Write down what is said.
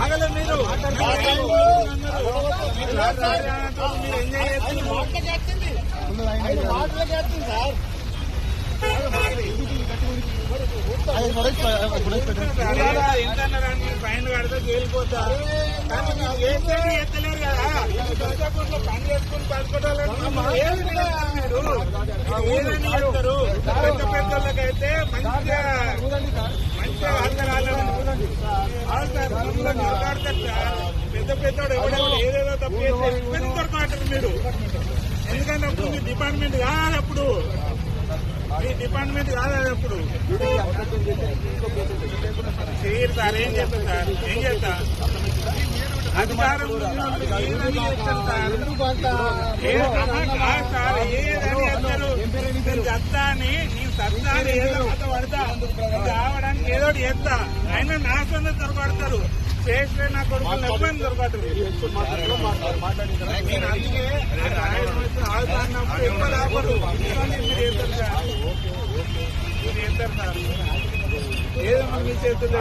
ఆగలే మీరు ఫైన్ కడితే తేలిపోతా ఎత్తలేరు కదా పని చేసుకుని పడుకోవడానికి ఏదని చెప్తారు. పెద్ద పెద్దోళ్ళకైతే మంచిగా పెద్ద పెద్దోడు ఎవడెవడు ఏదేదో తప్పు చేస్తే ఇబ్బంది దొరకమంటారు మీరు. ఎందుకంటే అప్పుడు మీ డిపార్ట్మెంట్ కాదు, అప్పుడు మీ డిపార్ట్మెంట్ కాదు అప్పుడు చేయరు సార్. ఏం చేస్తారు సార్? ఏం చేస్తా అధికారం ఏదని చేస్తారు సార్? సార్ ఏదని చేస్తారు? సత్తా అని నేను సత్తా అని ఏదో కొత్త పడతా రావడానికి ఏదో చేస్తా. అయినా నా సొంత దొరకబడతారు. చేస్తే నా కొడుకులు ఇబ్బంది దొరకదు. నేను అందుకే ఆడుతున్నప్పుడు ఎక్కువ లాభరు మీరు చేస్తారు సార్. మీరు చేస్తారు సార్. ఏదో మీ చేతుల్లో